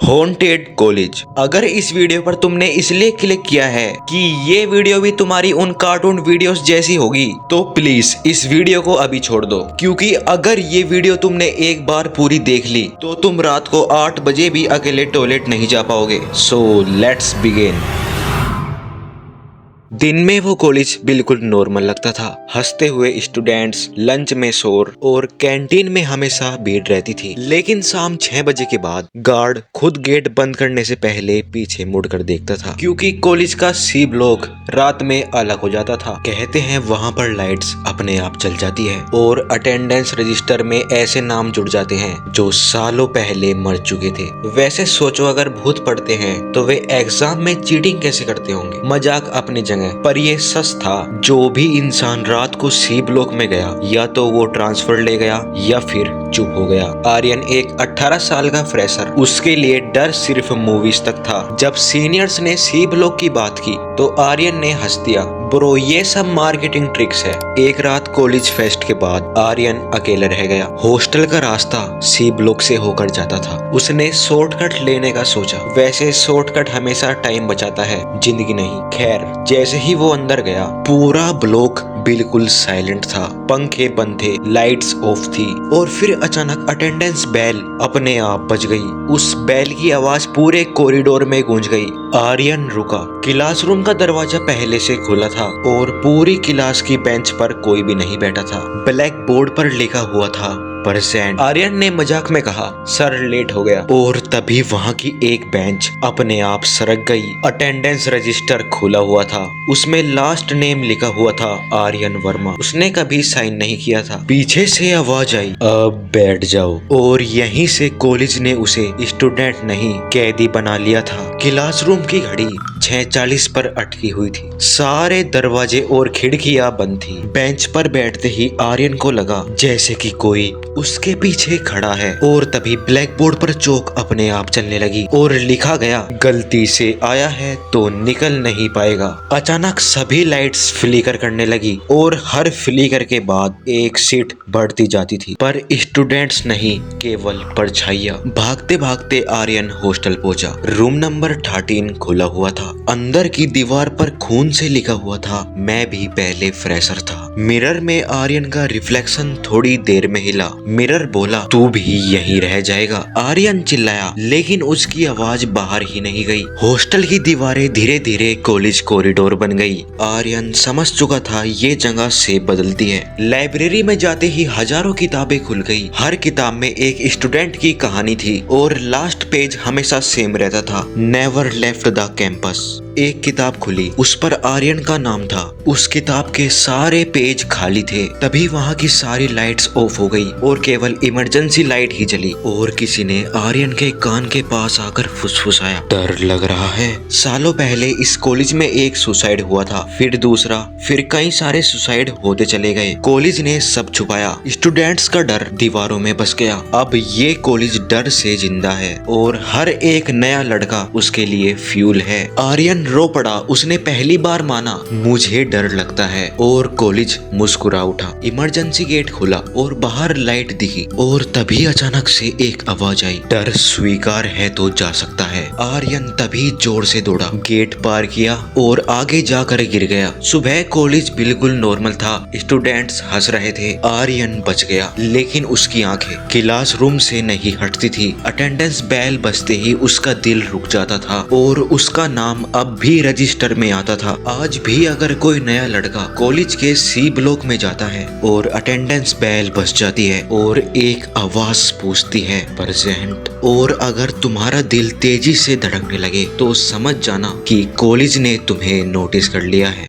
Haunted college. अगर इस video पर तुमने इसलिए क्लिक किया है कि ये वीडियो भी तुम्हारी उन कार्टून वीडियोस जैसी होगी तो प्लीज इस वीडियो को अभी छोड़ दो, क्योंकि अगर ये वीडियो तुमने एक बार पूरी देख ली तो तुम रात को 8 बजे भी अकेले टॉयलेट नहीं जा पाओगे। So let's begin. दिन में वो कॉलेज बिल्कुल नॉर्मल लगता था। हंसते हुए स्टूडेंट्स, लंच में शोर और कैंटीन में हमेशा भीड़ रहती थी। लेकिन शाम 6 बजे के बाद गार्ड खुद गेट बंद करने से पहले पीछे मुड़कर देखता था, क्योंकि कॉलेज का सी ब्लॉक रात में अलग हो जाता था। कहते हैं वहाँ पर लाइट्स अपने आप चल जाती है और अटेंडेंस रजिस्टर में ऐसे नाम जुड़ जाते हैं जो सालों पहले मर चुके थे। वैसे सोचो, अगर भूत पड़ते हैं तो वे एग्जाम में चीटिंग कैसे करते होंगे। मजाक अपनी जगह, पर ये सच था। जो भी इंसान रात को सी ब्लॉक में गया या तो वो ट्रांसफर ले गया या फिर चुप हो गया। आर्यन एक 18 साल का फ्रेशर, उसके लिए डर सिर्फ मूवीज तक था। जब सीनियर्स ने सी ब्लॉक की बात की तो आर्यन ने हंस दिया, ब्रो ये सब मार्केटिंग ट्रिक्स है। एक रात कॉलेज फेस्ट के बाद आर्यन अकेला रह गया। हॉस्टल का रास्ता सी ब्लॉक से होकर जाता था। उसने शॉर्टकट लेने का सोचा। वैसे शॉर्टकट हमेशा टाइम बचाता है, जिंदगी नहीं। खैर, जैसे ही वो अंदर गया पूरा ब्लॉक बिल्कुल साइलेंट था। पंखे बंद थे, लाइट्स ऑफ थी और फिर अचानक अटेंडेंस बेल अपने आप बज गई। उस बेल की आवाज पूरे कॉरिडोर में गूंज गई। आर्यन रुका। क्लासरूम का दरवाजा पहले से खुला था और पूरी क्लास की बेंच पर कोई भी नहीं बैठा था। ब्लैक बोर्ड पर लिखा हुआ था परसेंट। आर्यन ने मजाक में कहा, सर लेट हो गया। और तभी वहाँ की एक बेंच अपने आप सरक गई। अटेंडेंस रजिस्टर खुला हुआ था, उसमें लास्ट नेम लिखा हुआ था आर्यन वर्मा। उसने कभी साइन नहीं किया था। पीछे से आवाज आई, अब बैठ जाओ। और यहीं से कॉलेज ने उसे स्टूडेंट नहीं कैदी बना लिया था। क्लासरूम की घड़ी 6:40 पर अटकी हुई थी। सारे दरवाजे और खिड़कियां बंद थी। बेंच पर बैठते ही आर्यन को लगा जैसे कि कोई उसके पीछे खड़ा है। और तभी ब्लैक बोर्ड पर चौक अपने आप चलने लगी और लिखा गया, गलती से आया है तो निकल नहीं पाएगा। अचानक सभी लाइट्स फ्लिकर करने लगी और हर फ्लिकर के बाद एक सीट बढ़ती जाती थी, पर स्टूडेंट्स नहीं, केवल परछाइयां। भागते भागते आर्यन हॉस्टल पहुंचा। रूम नंबर 13 खुला हुआ था। अंदर की दीवार पर खून से लिखा हुआ था, मैं भी पहले फ्रेशर था। मिरर में आर्यन का रिफ्लेक्शन थोड़ी देर में हिला। मिरर बोला, तू भी यहीं रह जाएगा। आर्यन चिल्लाया, लेकिन उसकी आवाज बाहर ही नहीं गई। हॉस्टल की दीवारें धीरे धीरे कॉलेज कॉरिडोर बन गई। आर्यन समझ चुका था ये जगह से बदलती है। लाइब्रेरी में जाते ही हजारों किताबें खुल गई। हर किताब में एक स्टूडेंट की कहानी थी और लास्ट पेज हमेशा सेम रहता था, नेवर लेफ्ट द कैंपस। एक किताब खुली, उस पर आर्यन का नाम था। उस किताब के सारे पेज खाली थे। तभी वहाँ की सारी लाइट्स ऑफ हो गई और केवल इमरजेंसी लाइट ही जली। और किसी ने आर्यन के कान के पास आकर फुसफुसाया, डर लग रहा है। सालों पहले इस कॉलेज में एक सुसाइड हुआ था, फिर दूसरा, फिर कई सारे सुसाइड होते चले गए। कॉलेज ने सब छुपाया। स्टूडेंट्स का डर दीवारों में बस गया। अब ये कॉलेज डर से जिंदा है और हर एक नया लड़का उसके लिए फ्यूल है। आर्यन रो पड़ा। उसने पहली बार माना, मुझे डर लगता है। और कॉलेज मुस्कुरा उठा। इमरजेंसी गेट खुला और बाहर लाइट दिखी। और तभी अचानक से एक आवाज आई, डर स्वीकार है तो जा सकता है। आर्यन तभी जोर से दौड़ा, गेट पार किया और आगे जाकर गिर गया। सुबह कॉलेज बिल्कुल नॉर्मल था। स्टूडेंट्स हंस रहे थे। आर्यन बच गया, लेकिन उसकी आंखें क्लासरूम से नहीं हटती थी। अटेंडेंस बेल बजते ही उसका दिल रुक जाता था और उसका नाम अब भी रजिस्टर में आता था। आज भी अगर कोई नया लड़का कॉलेज के सी ब्लॉक में जाता है और अटेंडेंस बेल बज जाती है और एक आवाज पूछती है, प्रेजेंट, और अगर तुम्हारा दिल तेजी से धड़कने लगे तो समझ जाना कि कॉलेज ने तुम्हें नोटिस कर लिया है।